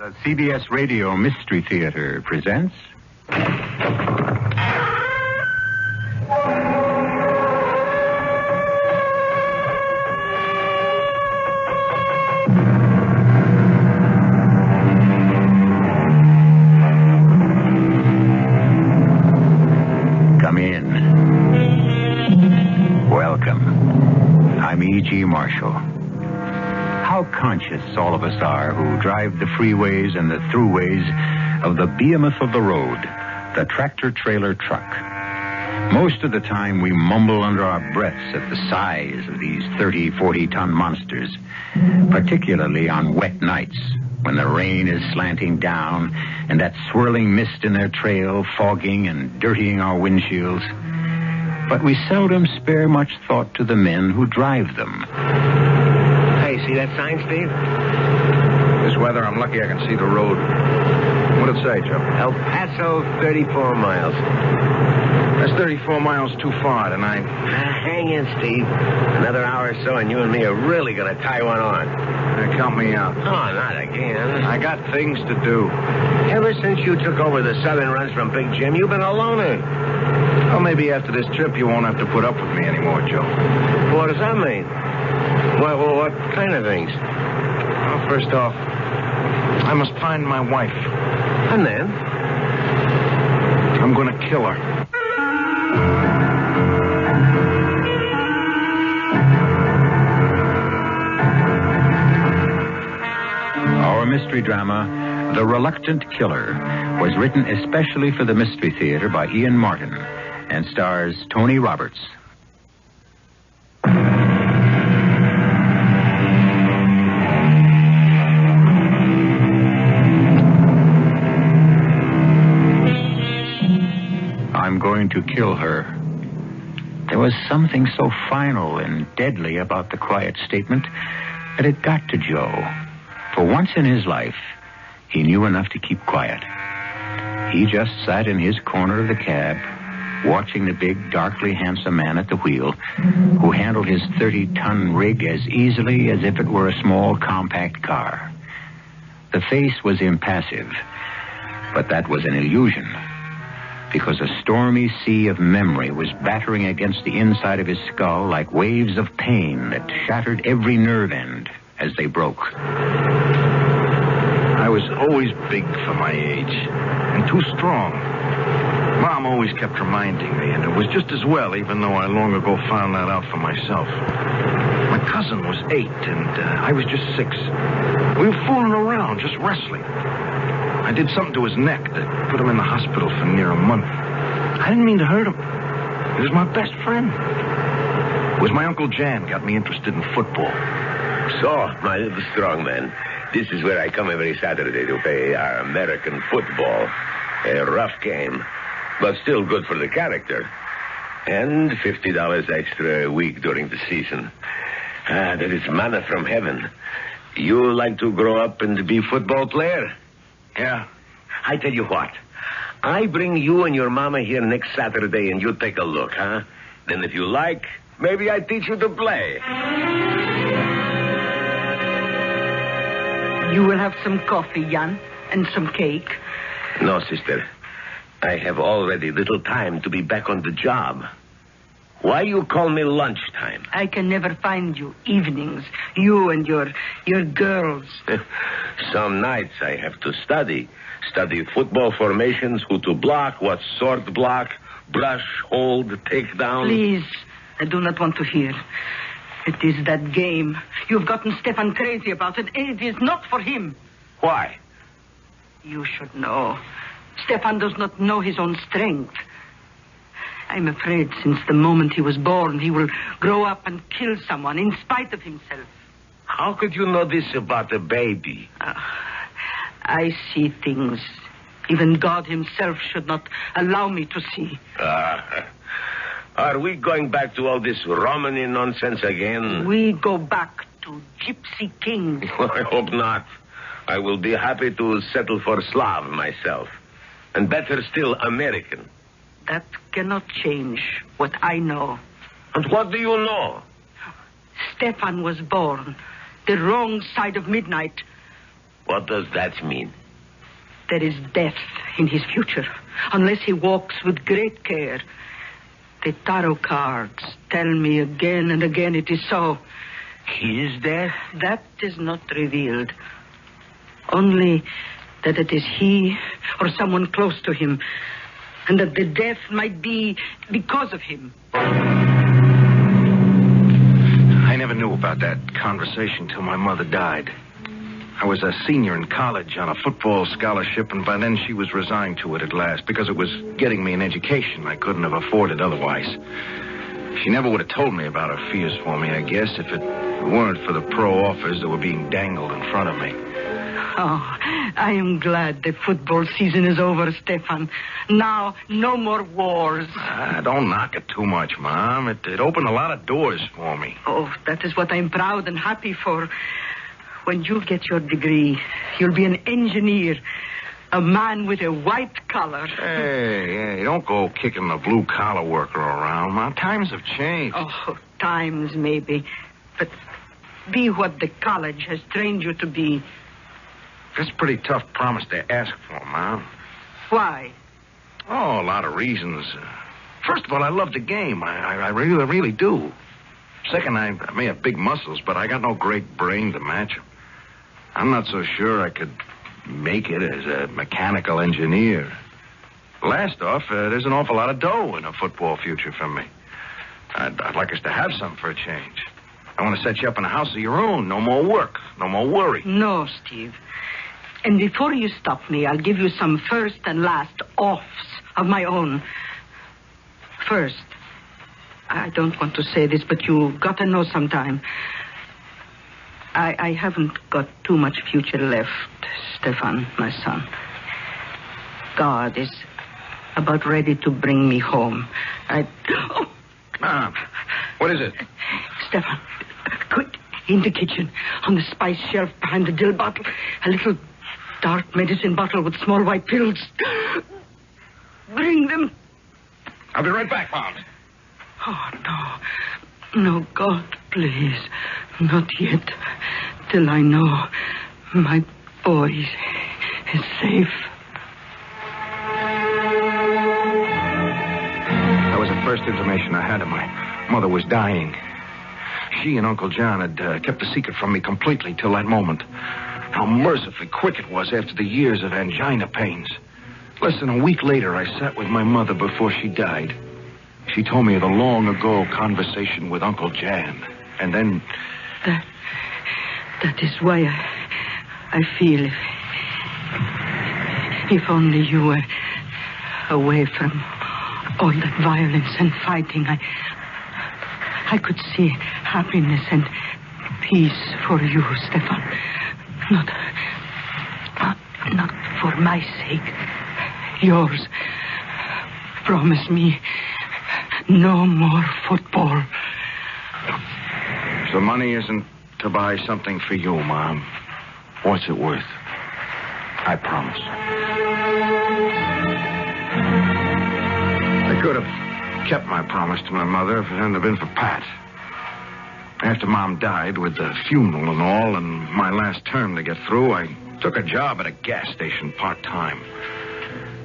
The CBS Radio Mystery Theater presents... Come in. Welcome. I'm E.G. Marshall. How conscious all of us are who drive the freeways and the throughways of the behemoth of the road, the tractor-trailer truck. Most of the time we mumble under our breaths at the size of these 30, 40-ton monsters, particularly on wet nights when the rain is slanting down and that swirling mist in their trail fogging and dirtying our windshields. But we seldom spare much thought to the men who drive them. See that sign, Steve? This weather, I'm lucky I can see the road. What'd it say, Joe? El Paso, 34 miles. That's 34 miles too far tonight. Hang in, Steve. Another hour or so, and you and me are really going to tie one on. Count me out. Oh, not again. I got things to do. Ever since you took over the southern runs from Big Jim, you've been a loner. Well, maybe after this trip, you won't have to put up with me anymore, Joe. What does that mean? What kind of things? Well, first off, I must find my wife. And then? I'm going to kill her. Our mystery drama, The Reluctant Killer, was written especially for the Mystery Theater by Ian Martin and stars Tony Roberts. I'm going to kill her. There was something so final and deadly about the quiet statement that it got to Joe. For once in his life, he knew enough to keep quiet. He just sat in his corner of the cab, watching the big, darkly handsome man at the wheel, who handled his 30-ton rig as easily as if it were a small, compact car. The face was impassive, but that was an illusion, because a stormy sea of memory was battering against the inside of his skull like waves of pain that shattered every nerve end as they broke. I was always big for my age, and too strong. Mom always kept reminding me, and it was just as well, even though I long ago found that out for myself. My cousin was 8, and I was just 6. We were fooling around, just wrestling. I did something to his neck that put him in the hospital for near a month. I didn't mean to hurt him. He was my best friend. It was my Uncle Jan got me interested in football. So, my little strong man, this is where I come every Saturday to play our American football. A rough game, but still good for the character. And $50 extra a week during the season. That is manna from heaven. You like to grow up and be football player? Yeah. I tell you what. I bring you and your mama here next Saturday and you take a look, huh? Then if you like, maybe I teach you to play. You will have some coffee, Jan, and some cake. No, sister. I have already little time to be back on the job. Why you call me lunchtime? I can never find you evenings. You and your girls. Some nights I have to study. Study football formations, who to block, what sort block, brush, hold, take down. Please, I do not want to hear. It is that game. You've gotten Stefan crazy about it. It is not for him. Why? You should know. Stefan does not know his own strength. I'm afraid since the moment he was born, he will grow up and kill someone in spite of himself. How could you know this about a baby? I see things even God himself should not allow me to see. Are we going back to all this Romany nonsense again? We go back to Gypsy Kings. I hope not. I will be happy to settle for Slav myself. And better still, American. That cannot change what I know. And what do you know? Stefan was born the wrong side of midnight. What does that mean? There is death in his future, unless he walks with great care. The tarot cards tell me again and again it is so. His death? That is not revealed. Only that it is he or someone close to him, and that the death might be because of him. I never knew about that conversation till my mother died. I was a senior in college on a football scholarship, and by then she was resigned to it at last because it was getting me an education I couldn't have afforded otherwise. She never would have told me about her fears for me, I guess, if it weren't for the pro offers that were being dangled in front of me. Oh, I am glad the football season is over, Stefan. Now, no more wars. Don't knock it too much, Mom. It opened a lot of doors for me. Oh, that is what I'm proud and happy for. When you get your degree, you'll be an engineer, a man with a white collar. Hey, don't go kicking the blue-collar worker around, Mom. Times have changed. Oh, times maybe. But be what the college has trained you to be. That's a pretty tough promise to ask for, Mom. Why? Oh, a lot of reasons. First of all, I love the game. I really do. Second, I may have big muscles, but I got no great brain to match them. I'm not so sure I could make it as a mechanical engineer. Last off, there's an awful lot of dough in a football future for me. I'd like us to have some for a change. I want to set you up in a house of your own. No more work. No more worry. No, Steve. And before you stop me, I'll give you some first and last offs of my own. First, I don't want to say this, but you got to know sometime. I haven't got too much future left, Stefan, my son. God is about ready to bring me home. Mom, what is it? Stefan, quick, in the kitchen, on the spice shelf behind the dill bottle, a little dark medicine bottle with small white pills. Bring them. I'll be right back, Mom. Oh, no. No, God, please. Not yet. Till I know my boy is safe. That was the first intimation I had that my mother was dying. She and Uncle John had kept the secret from me completely till that moment. How mercifully quick it was after the years of angina pains. Less than a week later, I sat with my mother before she died. She told me of the long-ago conversation with Uncle Jan. And then... That is why I feel if only you were away from all that violence and fighting, I could see happiness and peace for you, Stefan. Not for my sake. Yours. Promise me no more football. The money isn't to buy something for you, Mom. What's it worth? I promise. I could have kept my promise to my mother if it hadn't have been for Pat. After Mom died, with the funeral and all, and my last term to get through, I took a job at a gas station part-time.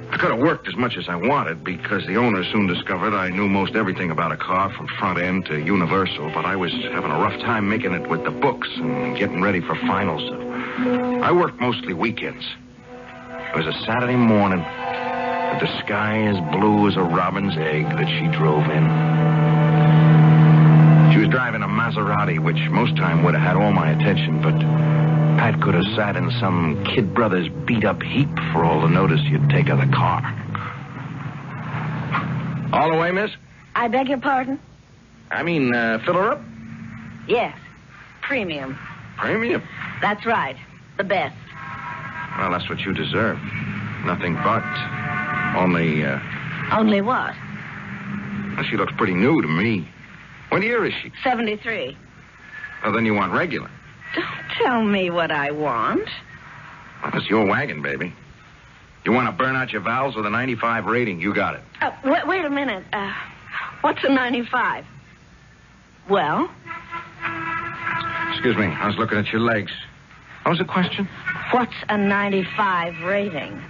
I could have worked as much as I wanted because the owner soon discovered I knew most everything about a car from front end to universal, but I was having a rough time making it with the books and getting ready for finals. So I worked mostly weekends. It was a Saturday morning with the sky as blue as a robin's egg that she drove in. She was driving a Maserati, which most time would have had all my attention, but Pat could have sat in some Kid Brothers beat-up heap for all the notice you'd take of the car. All the way, miss? I beg your pardon? I mean, fill her up? Yes. Premium. Premium? That's right. The best. Well, that's what you deserve. Nothing but. Only, Only what? Well, she looks pretty new to me. What year is she? 73. Well, then you want regular. Don't tell me what I want. Well, it's your wagon, baby. You want to burn out your valves with a 95 rating? You got it. Wait a minute. What's a 95? Well? Excuse me. I was looking at your legs. What was the question? What's a 95 rating?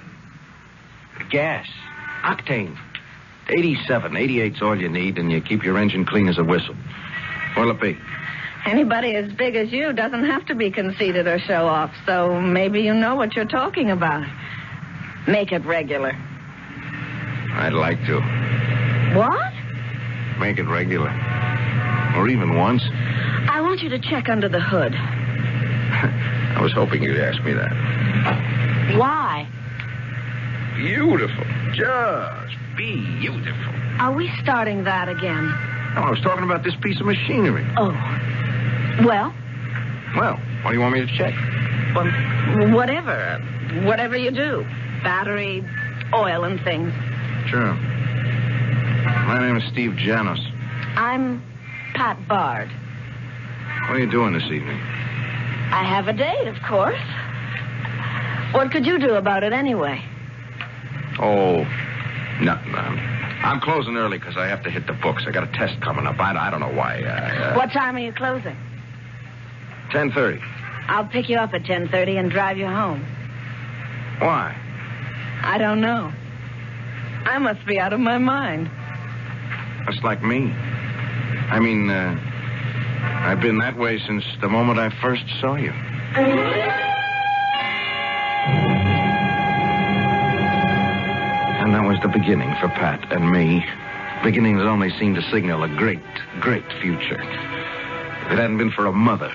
Gas. Octane. 87. 88's all you need, and you keep your engine clean as a whistle. What'll it be? Anybody as big as you doesn't have to be conceited or show off, so maybe you know what you're talking about. Make it regular. I'd like to. What? Make it regular. Or even once. I want you to check under the hood. I was hoping you'd ask me that. Why? Beautiful. Just beautiful. Are we starting that again? No, I was talking about this piece of machinery. Oh. Well? Well, what do you want me to check? Well, whatever. Whatever you do. Battery, oil, and things. Sure. My name is Steve Janos. I'm Pat Bard. What are you doing this evening? I have a date, of course. What could you do about it anyway? Oh, nothing. I'm closing early because I have to hit the books. I got a test coming up. I don't know why. What time are you closing? 10:30. I'll pick you up at 10:30 and drive you home. Why? I don't know. I must be out of my mind. That's like me. I mean, I've been that way since the moment I first saw you. And that was the beginning for Pat and me. Beginnings only seemed to signal a great, great future. If it hadn't been for a mother.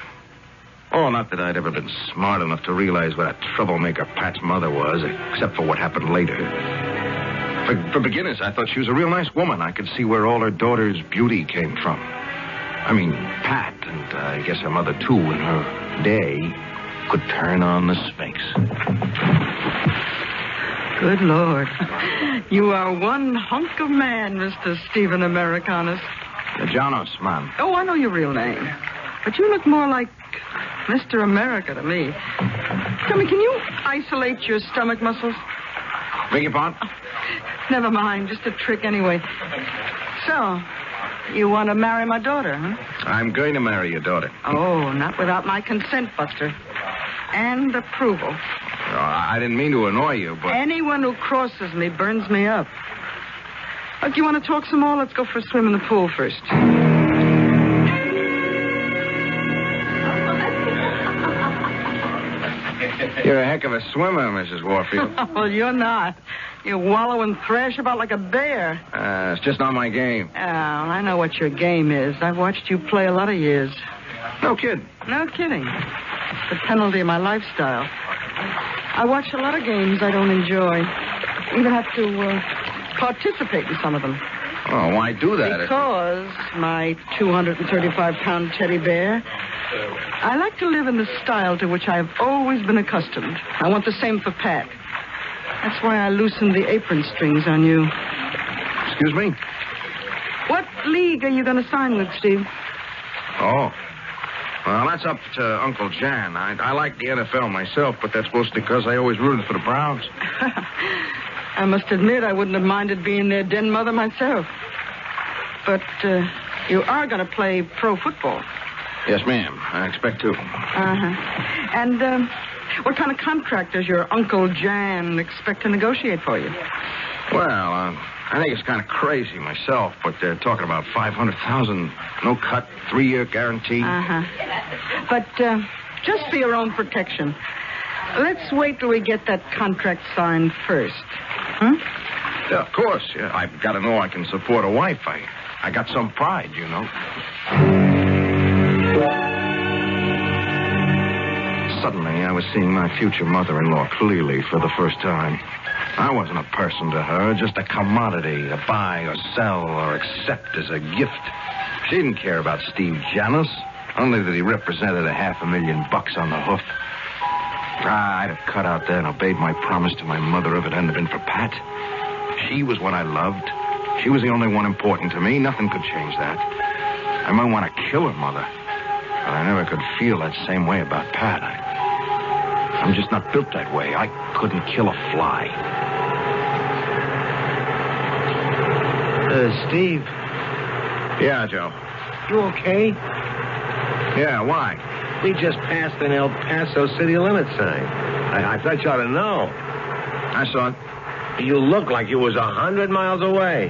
Oh, not that I'd ever been smart enough to realize what a troublemaker Pat's mother was, except for what happened later. For beginners, I thought she was a real nice woman. I could see where all her daughter's beauty came from. I mean, Pat, and I guess her mother, too, in her day, could turn on the Sphinx. Good Lord. You are one hunk of man, Mr. Stephen Americanus. Janos, ma'am. Oh, I know your real name. But you look more like Mr. America to me. Tell me, can you isolate your stomach muscles? Beg your pardon? Never mind, just a trick anyway. So, you want to marry my daughter, huh? I'm going to marry your daughter. Oh, not without my consent, Buster. And approval. I didn't mean to annoy you, but... Anyone who crosses me burns me up. Look, you want to talk some more? Let's go for a swim in the pool first. You're a heck of a swimmer, Mrs. Warfield. Well, you're not. You wallow and thrash about like a bear. It's just not my game. Oh, I know what your game is. I've watched you play a lot of years. No kidding. No kidding. The penalty of my lifestyle. I watch a lot of games I don't enjoy. Even have to participate in some of them. Oh, why do that? Because my 235-pound teddy bear, I like to live in the style to which I've always been accustomed. I want the same for Pat. That's why I loosened the apron strings on you. Excuse me? What league are you going to sign with, Steve? Oh. Well, that's up to Uncle Jan. I like the NFL myself, but that's mostly because I always rooted for the Browns. I must admit I wouldn't have minded being their den mother myself. But you are going to play pro football. Yes, ma'am. I expect to. Uh-huh. And what kind of contract does your Uncle Jan expect to negotiate for you? Well, I think it's kind of crazy myself, but they're talking about $500,000, no cut, 3-year guarantee. Uh-huh. But just for your own protection, let's wait till we get that contract signed first. Hmm? Yeah, of course. Yeah, I've got to know I can support a wife. I got some pride, you know. Suddenly, I was seeing my future mother-in-law clearly for the first time. I wasn't a person to her, just a commodity to buy or sell or accept as a gift. She didn't care about Steve Janos, only that he represented $500,000 on the hoof. I'd have cut out there and obeyed my promise to my mother if it hadn't been for Pat. She was what I loved. She was the only one important to me. Nothing could change that. I might want to kill her mother, but I never could feel that same way about Pat. I'm just not built that way. I couldn't kill a fly. Steve. Yeah, Joe. You okay? Yeah, why? We just passed an El Paso city limit sign. I thought you ought to know. I saw it. You look like you was 100 miles away.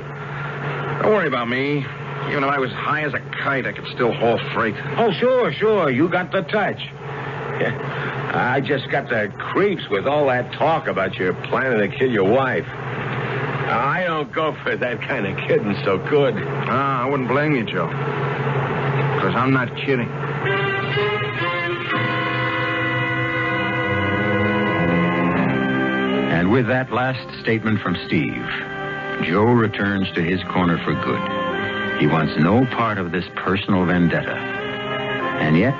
Don't worry about me. Even if I was high as a kite, I could still haul freight. Oh, sure. You got the touch. I just got the creeps with all that talk about your planning to kill your wife. I don't go for that kind of kidding so good. I wouldn't blame you, Joe. Because I'm not kidding. And with that last statement from Steve, Joe returns to his corner for good. He wants no part of this personal vendetta. And yet,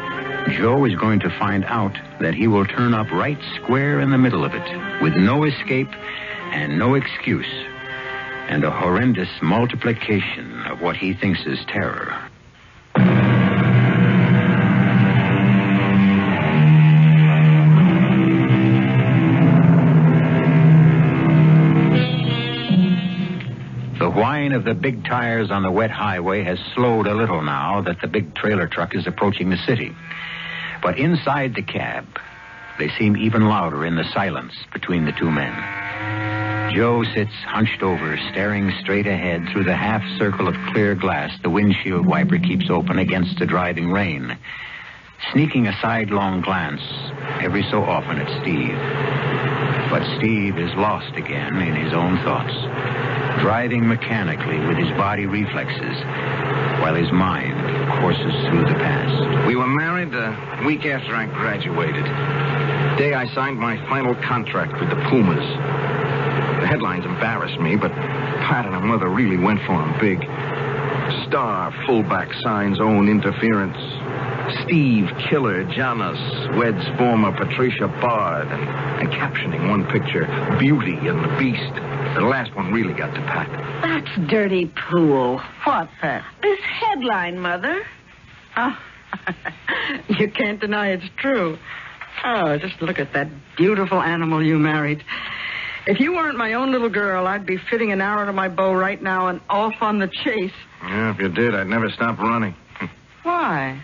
Joe is going to find out that he will turn up right square in the middle of it, with no escape and no excuse, and a horrendous multiplication of what he thinks is terror. The whine of the big tires on the wet highway has slowed a little now that the big trailer truck is approaching the city. But inside the cab, they seem even louder in the silence between the two men. Joe sits hunched over, staring straight ahead through the half circle of clear glass the windshield wiper keeps open against the driving rain, sneaking a sidelong glance every so often at Steve. But Steve is lost again in his own thoughts, driving mechanically with his body reflexes while his mind courses through the past. We were married a week after I graduated. The day I signed my final contract with the Pumas. The headlines embarrassed me, but Pat and her mother really went for him big. Star, fullback signs, own interference. Steve, killer, Janis, weds former Patricia Bard, and captioning one picture, Beauty and the Beast. The last one really got to Pat. That's dirty pool. What, Pat? This headline, Mother. Oh, you can't deny it's true. Oh, just look at that beautiful animal you married. If you weren't my own little girl, I'd be fitting an arrow to my bow right now and off on the chase. Yeah, if you did, I'd never stop running. Why?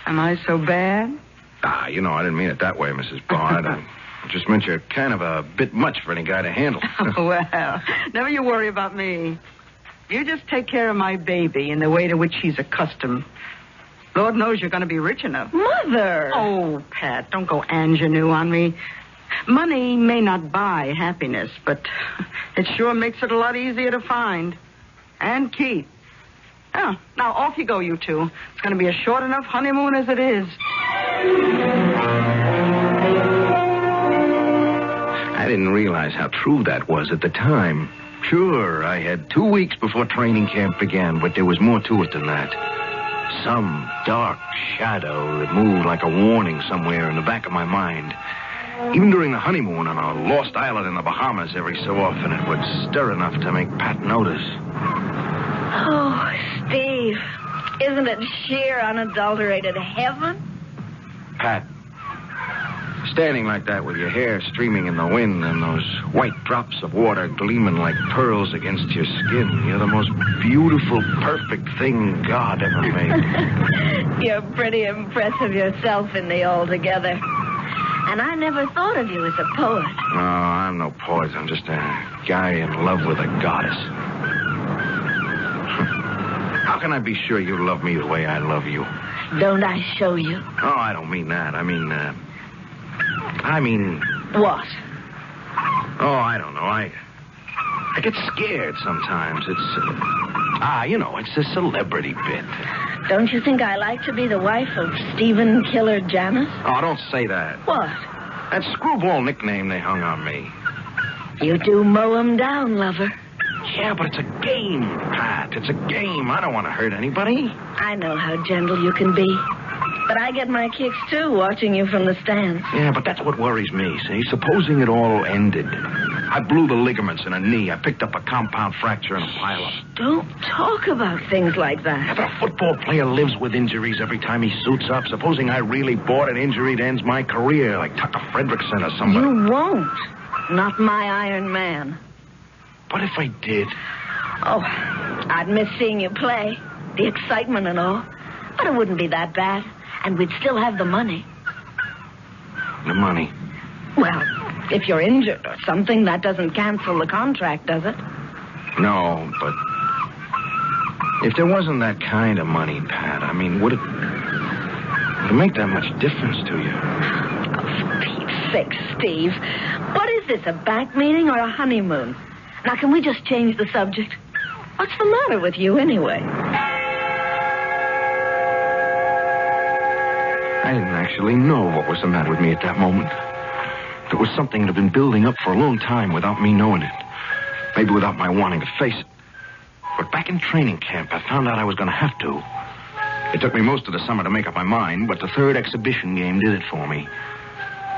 Am I so bad? I didn't mean it that way, Mrs. Bard. I just meant you're kind of a bit much for any guy to handle. Oh, well, never you worry about me. You just take care of my baby in the way to which he's accustomed. Lord knows you're going to be rich enough. Mother! Oh, Pat, don't go ingenue on me. Money may not buy happiness, but it sure makes it a lot easier to find. And keep. Oh, now off you go, you two. It's going to be a short enough honeymoon as it is. I didn't realize how true that was at the time. Sure, I had 2 weeks before training camp began, but there was more to it than that. Some dark shadow that moved like a warning somewhere in the back of my mind. Even during the honeymoon on a lost island in the Bahamas, every so often it would stir enough to make Pat notice. Oh, Steve, isn't it sheer unadulterated heaven? Pat, standing like that with your hair streaming in the wind and those white drops of water gleaming like pearls against your skin, you're the most beautiful, perfect thing God ever made. You're pretty impressive yourself in the altogether. And I never thought of you as a poet. No, I'm no poet. I'm just a guy in love with a goddess. How can I be sure you love me the way I love you? Don't I show you? Oh, I don't mean that. I mean... What? Oh, I don't know. I get scared sometimes. It's... it's a celebrity bit. Don't you think I like to be the wife of Stephen Killer Janis? Oh, don't say that. What? That screwball nickname they hung on me. You do mow 'em down, lover. Yeah, but it's a game, Pat. It's a game. I don't want to hurt anybody. I know how gentle you can be. But I get my kicks, too, watching you from the stands. Yeah, but that's what worries me, see? Supposing it all ended. I blew the ligaments in a knee. I picked up a compound fracture and a pileup. Don't talk about things like that. Yeah, but a football player lives with injuries every time he suits up. Supposing I really bought an injury that ends my career, like Tucker Fredrickson or somebody. You won't. Not my Iron Man. What if I did? Oh, I'd miss seeing you play. The excitement and all. But it wouldn't be that bad. And we'd still have the money. The money. Well, if you're injured or something, that doesn't cancel the contract, does it? No, but if there wasn't that kind of money, Pat, I mean, would it make that much difference to you? Oh, for Pete's sake, Steve. What is this, a bank meeting or a honeymoon? Now, can we just change the subject? What's the matter with you, anyway? I didn't actually know what was the matter with me at that moment. There was something that had been building up for a long time without me knowing it. Maybe without my wanting to face it. But back in training camp, I found out I was going to have to. It took me most of the summer to make up my mind, but the third exhibition game did it for me.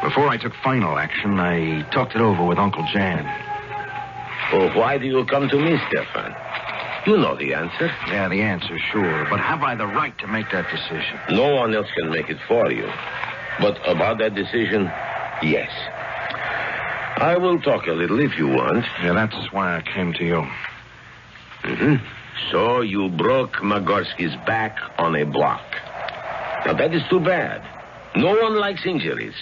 Before I took final action, I talked it over with Uncle Jan. Well, why do you come to me, Stefan? You know the answer. Yeah, the answer, sure. But have I the right to make that decision? No one else can make it for you. But about that decision, yes. I will talk a little if you want. Yeah, that's why I came to you. Mm-hmm. So you broke Magorsky's back on a block. Now, that is too bad. No one likes injuries.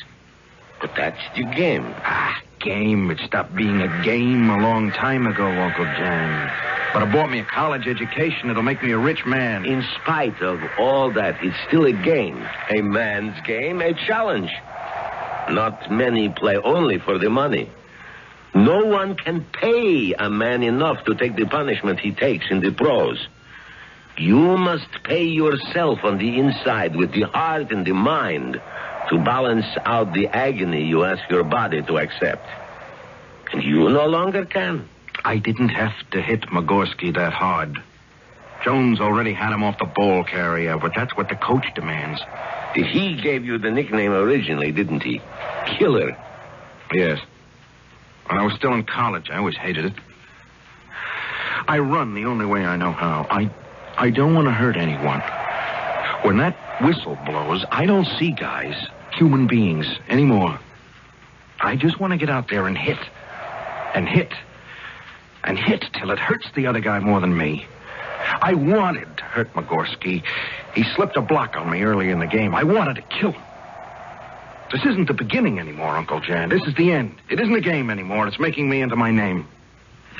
But that's the game. Game. It stopped being a game a long time ago, Uncle Jan. But it bought me a college education. It'll make me a rich man. In spite of all that, it's still a game. A man's game, a challenge. Not many play only for the money. No one can pay a man enough to take the punishment he takes in the pros. You must pay yourself on the inside with the heart and the mind to balance out the agony you ask your body to accept. And you no longer can. I didn't have to hit Magorsky that hard. Jones already had him off the ball carrier, but that's what the coach demands. He gave you the nickname originally, didn't he? Killer. Yes. When I was still in college, I always hated it. I run the only way I know how. I don't want to hurt anyone. When that whistle blows, I don't see guys, human beings, anymore. I just want to get out there and hit. And hit. And hit till it hurts the other guy more than me. I wanted to hurt Magorsky. He slipped a block on me early in the game. I wanted to kill him. This isn't the beginning anymore, Uncle Jan. This is the end. It isn't a game anymore. It's making me into my name.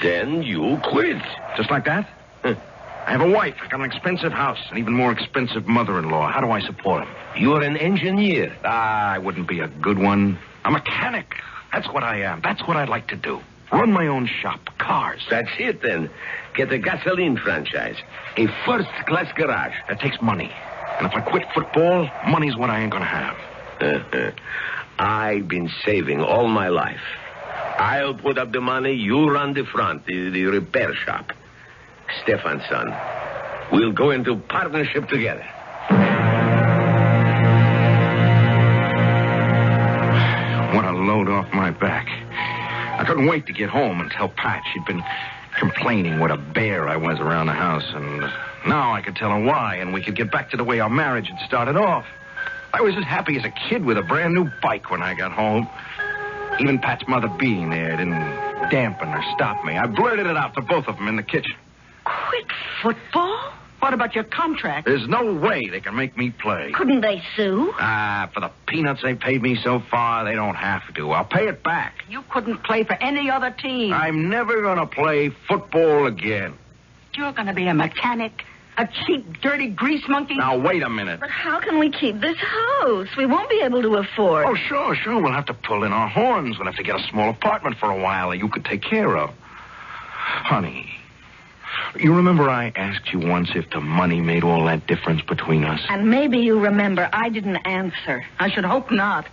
Then you quit. Just like that? I have a wife. I got an expensive house, an even more expensive mother-in-law. How do I support him? You're an engineer. I wouldn't be a good one. A mechanic. That's what I am. That's what I'd like to do. Run my own shop. Cars. That's it, then. Get a gasoline franchise. A first-class garage. That takes money. And if I quit football, money's what I ain't gonna have. I've been saving all my life. I'll put up the money. You run the front, the repair shop. Stefan's son. We'll go into partnership together. What a load off my back. I couldn't wait to get home and tell Pat. She'd been complaining what a bear I was around the house, and now I could tell her why, and we could get back to the way our marriage had started off. I was as happy as a kid with a brand new bike when I got home. Even Pat's mother being there didn't dampen or stop me. I blurted it out to both of them in the kitchen. Quit football? What about your contract? There's no way they can make me play. Couldn't they sue? For the peanuts they paid me so far, they don't have to. I'll pay it back. You couldn't play for any other team. I'm never going to play football again. You're going to be a mechanic, a cheap, dirty grease monkey. Now, wait a minute. But how can we keep this house? We won't be able to afford. Oh, sure. We'll have to pull in our horns. We'll have to get a small apartment for a while that you could take care of. Honey, you remember I asked you once if the money made all that difference between us? And maybe you remember I didn't answer. I should hope not.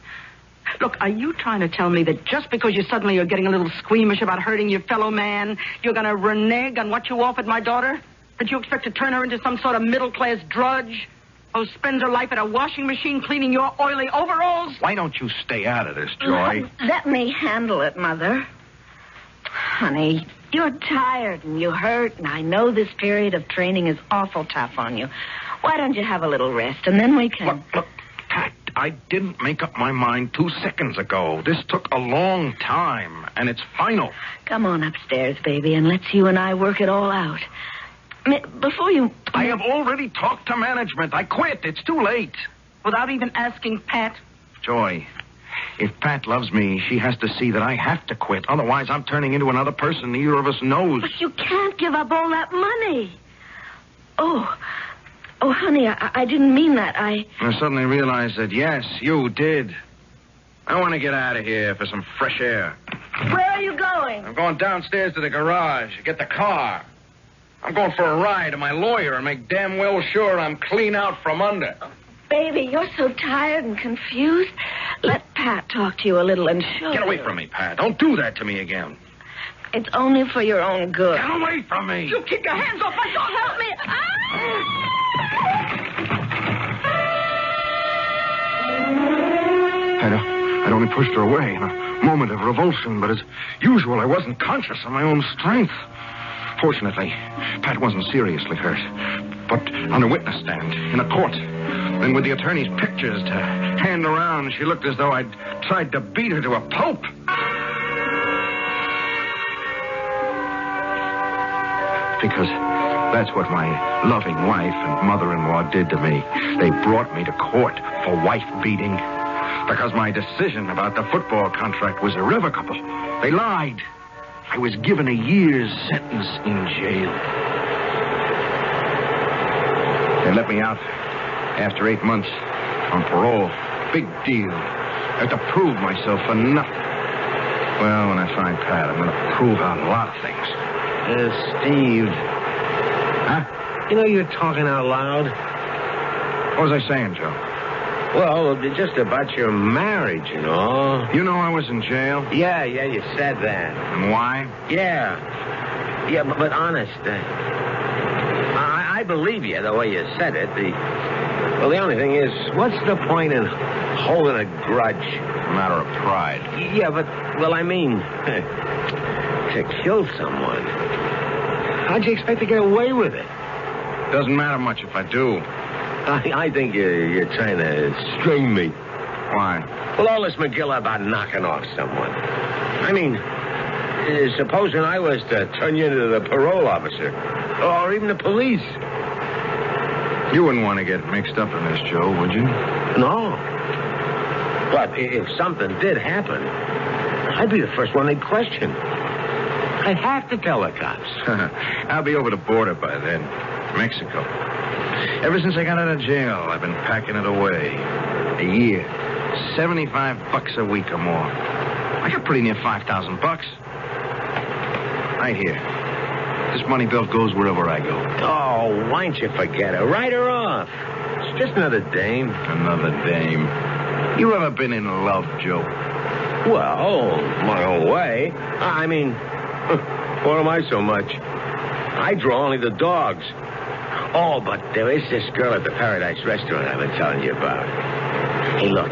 Look, are you trying to tell me that just because you suddenly are getting a little squeamish about hurting your fellow man, you're going to renege on what you offered my daughter? That you expect to turn her into some sort of middle-class drudge who spends her life at a washing machine cleaning your oily overalls? Why don't you stay out of this, Joy? Let me handle it, Mother. Honey, you're tired and you hurt, and I know this period of training is awful tough on you. Why don't you have a little rest, and then we can... Look, Pat, I didn't make up my mind 2 seconds ago. This took a long time, and it's final. Come on upstairs, baby, and let's you and I work it all out. Before you... I have already talked to management. I quit. It's too late. Without even asking Pat? Joy, If Pat loves me, she has to see that I have to quit. Otherwise, I'm turning into another person neither of us knows. But you can't give up all that money. Oh, honey, I didn't mean that. I suddenly realized that, yes, you did. I want to get out of here for some fresh air. Where are you going? I'm going downstairs to the garage to get the car. I'm going for a ride to my lawyer and make damn well sure I'm clean out from under. Baby, you're so tired and confused. Let Pat talk to you a little and show Get away from me, Pat. Don't do that to me again. It's only for your own good. Get away from me. You keep your hands off my daughter. Help me. I'd only pushed her away in a moment of revulsion, but as usual, I wasn't conscious of my own strength. Fortunately, Pat wasn't seriously hurt, but on a witness stand in a court. Then with the attorney's pictures to hand around, she looked as though I'd tried to beat her to a pulp. Because that's what my loving wife and mother-in-law did to me. They brought me to court for wife beating. Because my decision about the football contract was irrevocable. They lied. I was given a year's sentence in jail. They let me out after 8 months on parole. Big deal. I have to prove myself for nothing. Well, when I find Pat, I'm going to prove out a lot of things. Steve. Huh? You know, you're talking out loud. What was I saying, Joe? Well, just about your marriage, you know. You know I was in jail? Yeah, you said that. And why? Yeah, but honest, I believe you the way you said it. The only thing is, what's the point in holding a grudge? A matter of pride. Yeah, but, I mean, to kill someone. How'd you expect to get away with it? Doesn't matter much if I do. I think you're trying to string me. Why? Well, all this McGill about knocking off someone. I mean, supposing I was to turn you into the parole officer, or even the police. You wouldn't want to get mixed up in this, Joe, would you? No. But if something did happen, I'd be the first one they'd question. I'd have to tell the cops. I'll be over the border by then. Mexico. Ever since I got out of jail, I've been packing it away. A year. $75 a week or more. I got pretty near $5,000. Right here. This money belt goes wherever I go. Oh, why don't you forget it? Write her off. It's just another dame. Another dame. You ever been in love, Joe? Well, my own way. I mean, what am I so much? I draw only the dogs. Oh, but there is this girl at the Paradise restaurant I've been telling you about. Hey, look.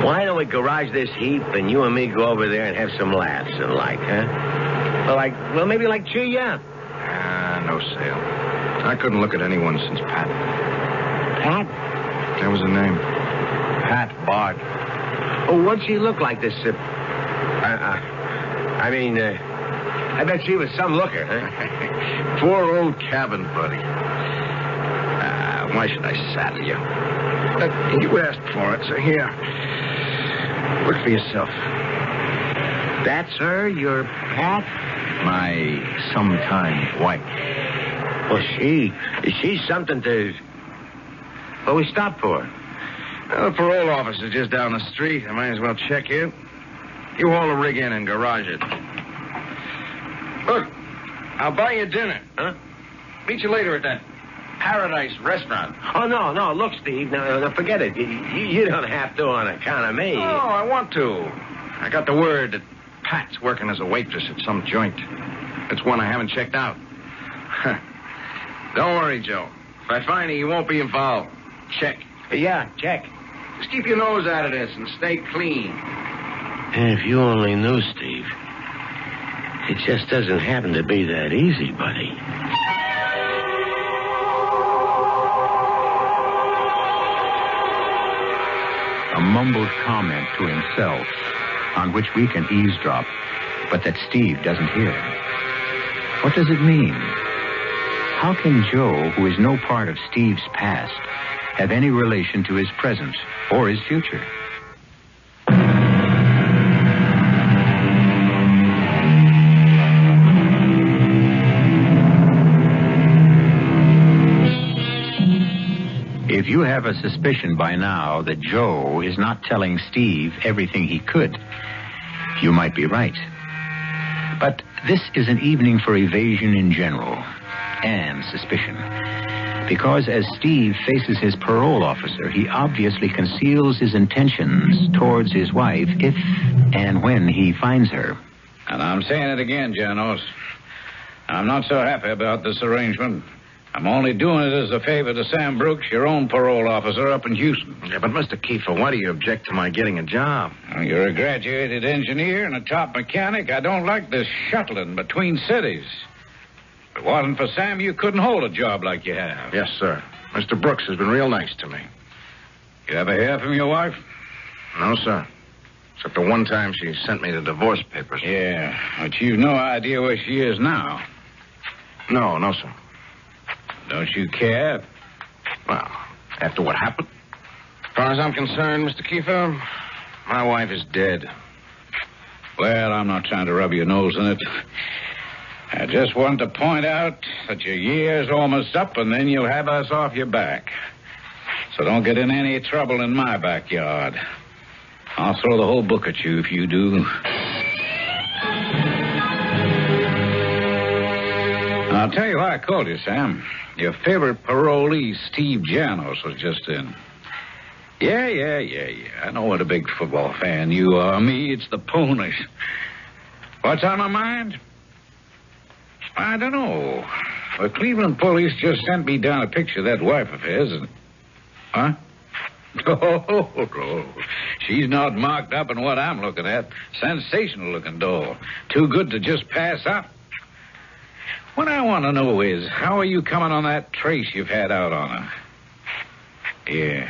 Why don't we garage this heap and you and me go over there and have some laughs and huh? Maybe cheer you up. No sale. I couldn't look at anyone since Pat. Pat? That was her name. Pat Bart. Oh, what'd she look like, this... I bet she was some looker, huh? Poor old cabin buddy. Why should I saddle you? You asked for it, so here. Look for yourself. That's her, your Pat? My sometime wife. Well, she's something to... What we stopped for? Well, the parole office is just down the street. I might as well check in. You haul the rig in and garage it. Look, I'll buy you dinner. Huh? Meet you later at that Paradise restaurant. Oh, no. Look, Steve, no, forget it. You don't have to on account of me. Oh, I want to. I got the word that Pat's working as a waitress at some joint. It's one I haven't checked out. Don't worry, Joe. If I find you won't be involved. Check. Yeah, check. Just keep your nose out of this and stay clean. If you only knew, Steve. It just doesn't happen to be that easy, buddy. A mumbled comment to himself on which we can eavesdrop, but that Steve doesn't hear. What does it mean? How can Joe, who is no part of Steve's past, have any relation to his present or his future? have a suspicion by now that Joe is not telling Steve everything he could. You might be right. But this is an evening for evasion in general, and suspicion. Because as Steve faces his parole officer, he obviously conceals his intentions towards his wife if and when he finds her. And I'm saying it again, Janos. I'm not so happy about this arrangement. I'm only doing it as a favor to Sam Brooks, your own parole officer up in Houston. Yeah, but Mr. Kiefer, why do you object to my getting a job? Well, you're a graduated engineer and a top mechanic. I don't like this shuttling between cities. If it wasn't for Sam, you couldn't hold a job like you have. Yes, sir. Mr. Brooks has been real nice to me. You ever hear from your wife? No, sir. Except the one time she sent me the divorce papers. Yeah, but you've no idea where she is now. No, sir. Don't you care? Well, after what happened? As far as I'm concerned, Mr. Kiefer, my wife is dead. Well, I'm not trying to rub your nose in it. I just wanted to point out that your year's almost up, and then you'll have us off your back. So don't get in any trouble in my backyard. I'll throw the whole book at you if you do. I'll tell you why I called you, Sam. Your favorite parolee, Steve Janos, was just in. Yeah. I know what a big football fan you are. Me, it's the ponies. What's on my mind? I don't know. The Cleveland police just sent me down a picture of that wife of his. Huh? Oh, no. She's not marked up in what I'm looking at. Sensational looking doll. Too good to just pass up. What I want to know is, how are you coming on that trace you've had out on her? Yeah.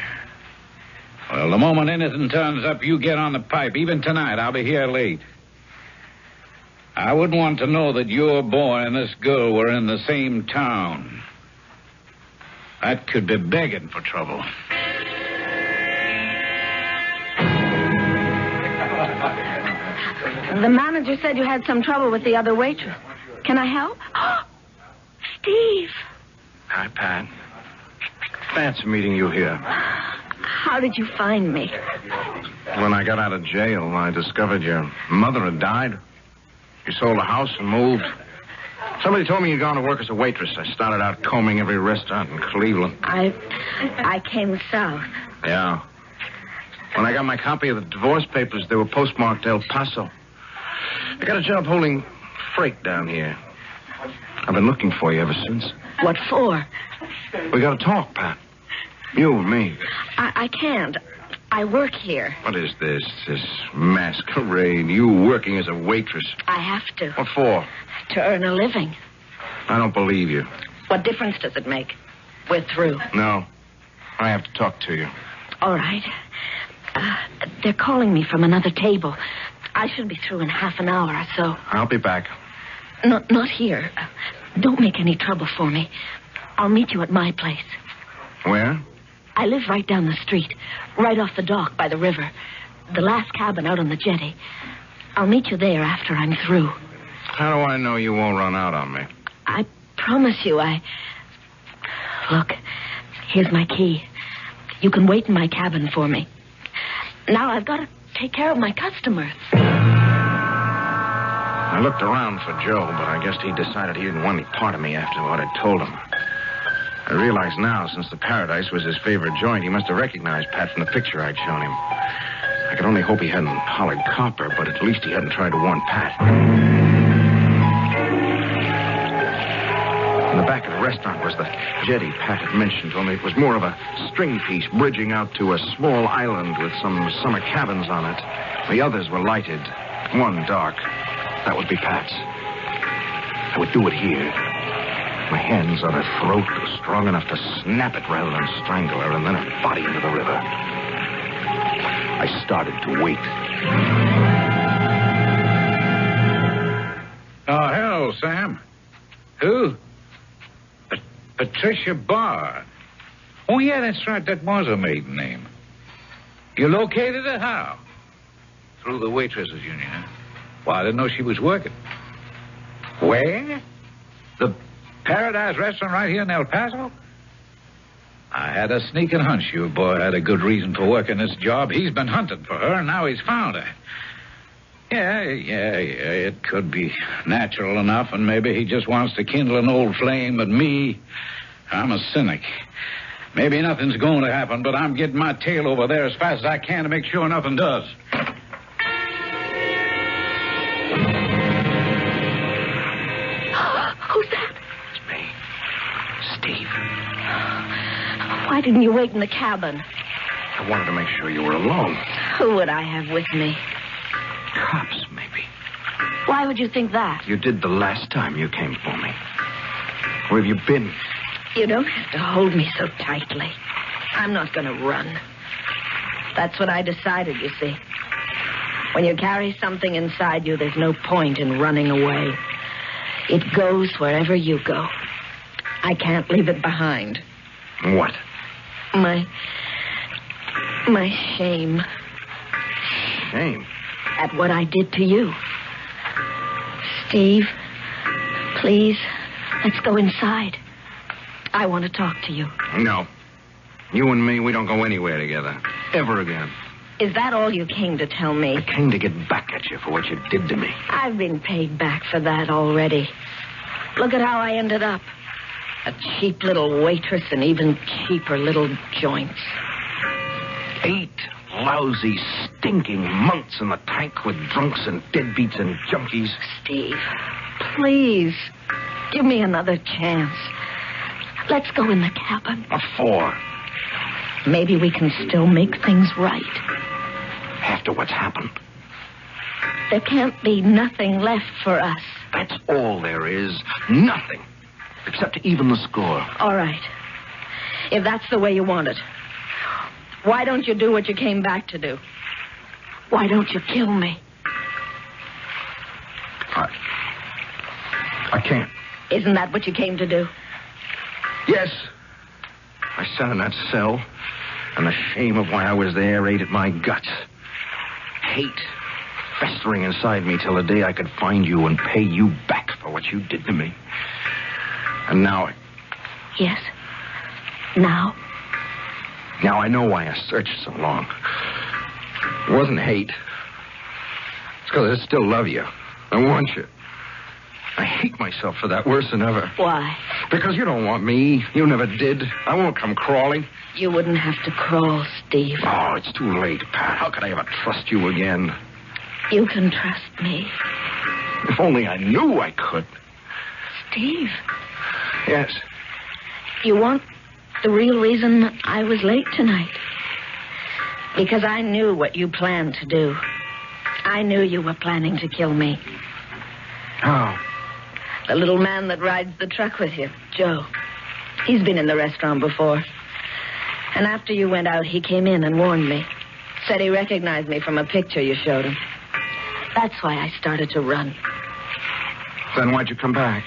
Well, the moment anything turns up, you get on the pipe. Even tonight, I'll be here late. I wouldn't want to know that your boy and this girl were in the same town. That could be begging for trouble. The manager said you had some trouble with the other waitress. Can I help? Steve. Hi, Pat. Fancy meeting you here. How did you find me? When I got out of jail, I discovered your mother had died. You sold a house and moved. Somebody told me you'd gone to work as a waitress. I started out combing every restaurant in Cleveland. I came south. Yeah. When I got my copy of the divorce papers, they were postmarked El Paso. I got a job holding freight down here. I've been looking for you ever since. What for? We got to talk, Pat. You and me. I can't. I work here. What is this masquerade? You working as a waitress? I have to. What for? To earn a living. I don't believe you. What difference does it make? We're through. No. I have to talk to you. All right. They're calling me from another table. I should be through in half an hour or so. I'll be back. Not here. Don't make any trouble for me. I'll meet you at my place. Where? I live right down the street, right off the dock by the river. The last cabin out on the jetty. I'll meet you there after I'm through. How do I know you won't run out on me? I promise you Look, here's my key. You can wait in my cabin for me. Now I've got to take care of my customers. I looked around for Joe, but I guess he decided he didn't want any part of me after what I told him. I realize now, since the Paradise was his favorite joint, he must have recognized Pat from the picture I'd shown him. I could only hope he hadn't hollered copper, but at least he hadn't tried to warn Pat. In the back of the restaurant was the jetty Pat had mentioned, only it was more of a string piece bridging out to a small island with some summer cabins on it. The others were lighted, one dark. That would be Pat's. I would do it here. My hands on her throat, strong enough to snap it rather than strangle her, and then her body into the river. I started to wait. Oh, hello, Sam. Who? Patricia Bard. Oh, yeah, that's right. That was her maiden name. You located her how? Through the waitresses union, huh? Well, I didn't know she was working. Where? The Paradise Restaurant right here in El Paso? I had a sneaking hunch your boy had a good reason for working this job. He's been hunting for her, and now he's found her. Yeah, it could be natural enough, and maybe he just wants to kindle an old flame, but me, I'm a cynic. Maybe nothing's going to happen, but I'm getting my tail over there as fast as I can to make sure nothing does. Who's that? It's me. Steve. Why didn't you wait in the cabin? I wanted to make sure you were alone. Who would I have with me? Cops, maybe. Why would you think that? You did the last time you came for me. Where have you been? You don't have to hold me so tightly. I'm not going to run. That's what I decided, you see. When you carry something inside you, there's no point in running away. It goes wherever you go. I can't leave it behind. What? My shame. Shame? At what I did to you. Steve, please, let's go inside. I want to talk to you. No. You and me, we don't go anywhere together. Ever again. Is that all you came to tell me? I came to get back at you for what you did to me. I've been paid back for that already. Look at how I ended up. A cheap little waitress and even cheaper little joints. 8 lousy, stinking months in the tank with drunks and deadbeats and junkies. Steve, please, give me another chance. Let's go in the cabin. What for? Maybe we can still make things right. After what's happened. There can't be nothing left for us. That's all there is. Nothing. Except to even the score. All right. If that's the way you want it, why don't you do what you came back to do? Why don't you kill me? I can't. Isn't that what you came to do? Yes. I sat in that cell, and the shame of why I was there ate at my guts. Hate festering inside me till the day I could find you and pay you back for what you did to me. And now... Yes. Now? Now I know why I searched so long. It wasn't hate. It's because I still love you. I want you. I hate myself for that worse than ever. Why? Because you don't want me. You never did. I won't come crawling. You wouldn't have to crawl, Steve. Oh, it's too late, Pat. How could I ever trust you again? You can trust me. If only I knew I could. Steve. Yes. You want the real reason I was late tonight? Because I knew what you planned to do. I knew you were planning to kill me. How? The little man that rides the truck with you, Joe. He's been in the restaurant before. And after you went out, he came in and warned me. Said he recognized me from a picture you showed him. That's why I started to run. Then why'd you come back?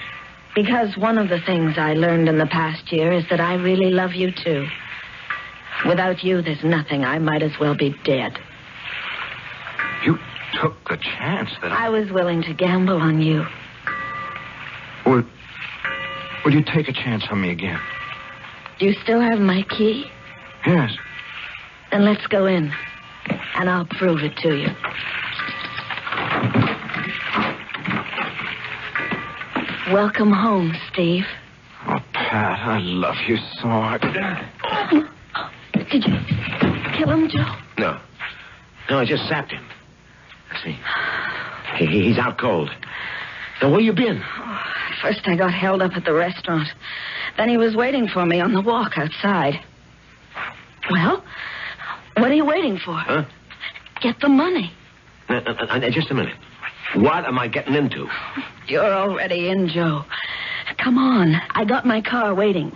Because one of the things I learned in the past year is that I really love you, too. Without you, there's nothing. I might as well be dead. You took the chance that I was willing to gamble on you. Would you take a chance on me again? Do you still have my key? Yes. Then let's go in, and I'll prove it to you. Welcome home, Steve. Oh, Pat, I love you so much. Did you kill him, Joe? No, I just zapped him. See, he's out cold. Now, where you been? First I got held up at the restaurant. Then he was waiting for me on the walk outside. Well, what are you waiting for? Huh? Get the money. Just a minute. What am I getting into? You're already in, Joe. Come on. I got my car waiting.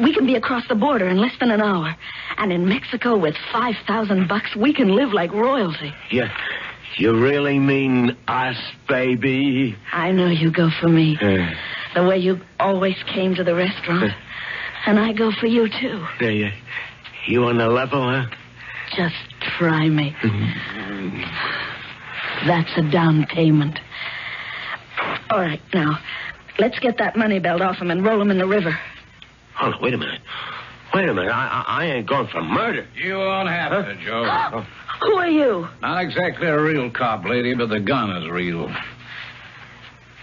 We can be across the border in less than an hour. And in Mexico with $5,000, we can live like royalty. Yeah. You really mean us, baby? I know you go for me. The way you always came to the restaurant. And I go for you, too. You on the level, huh? Just try me. That's a down payment. All right, now, let's get that money belt off him and roll him in the river. Hold on, wait a minute. Wait a minute. I ain't going for murder. You won't have to, Joe. Who are you? Not exactly a real cop, lady, but the gun is real.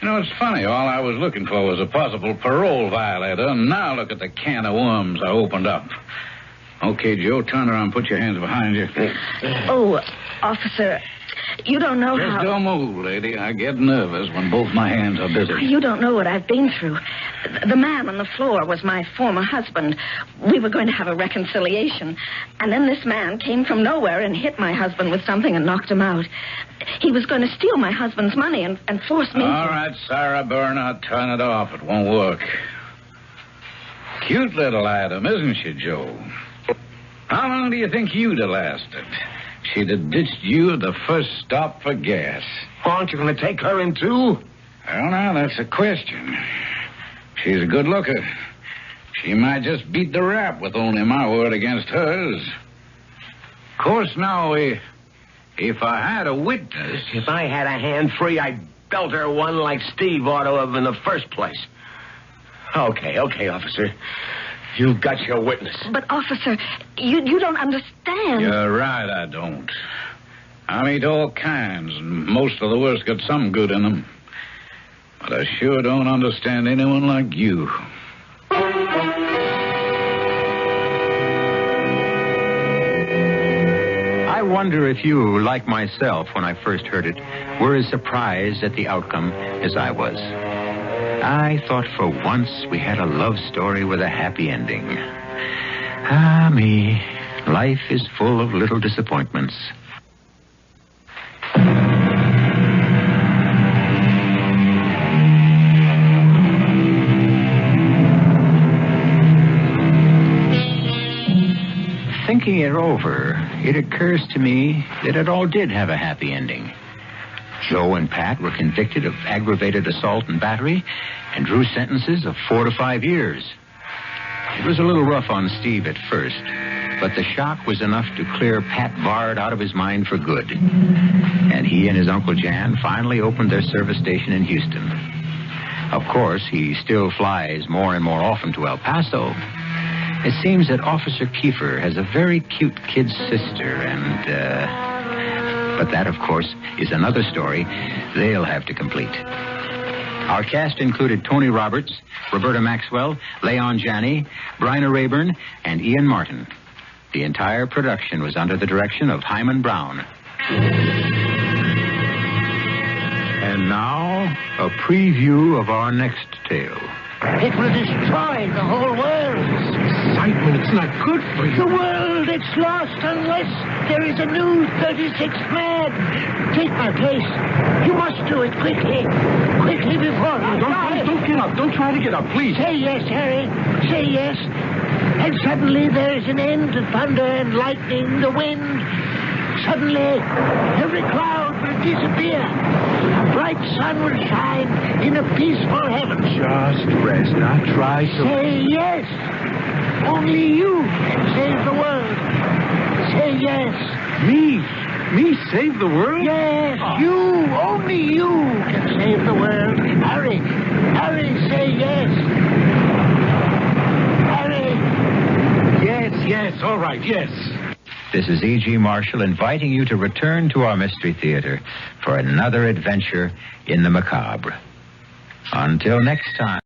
You know, it's funny. All I was looking for was a possible parole violator, and now look at the can of worms I opened up. Okay, Joe, turn around and put your hands behind you. Oh, officer, you don't know Just how... don't move, lady. I get nervous when both my hands are busy. You don't know what I've been through. The man on the floor was my former husband. We were going to have a reconciliation. And then this man came from nowhere and hit my husband with something and knocked him out. He was going to steal my husband's money and force me All right, Sarah Bernhardt, turn it off. It won't work. Cute little item, isn't she, Joe? How long do you think you'd have lasted? She'd have ditched you at the first stop for gas. Aren't you going to take her in, too? Well, now, that's a question. She's a good looker. She might just beat the rap with only my word against hers. Of course, now, if I had a witness... If I had a hand free, I'd belt her one like Steve ought to have in the first place. Okay, officer. You've got your witness. But, officer, you don't understand. You're right, I don't. I meet all kinds, and most of the worst got some good in them. But I sure don't understand anyone like you. I wonder if you, like myself, when I first heard it, were as surprised at the outcome as I was. I thought for once we had a love story with a happy ending. Ah, me. Life is full of little disappointments. Thinking it over, it occurs to me that it all did have a happy ending. Joe and Pat were convicted of aggravated assault and battery and drew sentences of 4 to 5 years. It was a little rough on Steve at first, but the shock was enough to clear Pat Bard out of his mind for good. And he and his Uncle Jan finally opened their service station in Houston. Of course, he still flies more and more often to El Paso. It seems that Officer Kiefer has a very cute kid sister, but that, of course, is another story they'll have to complete. Our cast included Tony Roberts, Roberta Maxwell, Leon Janney, Bryna Rayburn, and Ian Martin. The entire production was under the direction of Himan Brown. And now, a preview of our next tale. It will destroy the whole world. Excitement, it's not good for you. The world, it's lost unless there is a new 36th man. Take my place. You must do it quickly. Quickly before I die. Don't get up. Don't try to get up, please. Say yes, Harry. Say yes. And suddenly there is an end to thunder and lightning, the wind. Suddenly, every cloud will disappear. A bright sun will shine in a peaceful heaven. Just rest. Now try to... Say yes. Only you can save the world. Say yes. Me? Me save the world? Yes, you. Only you can save the world. Harry. Harry, say yes. Harry. Yes. All right, yes. This is E.G. Marshall inviting you to return to our Mystery Theater for another adventure in the macabre. Until next time.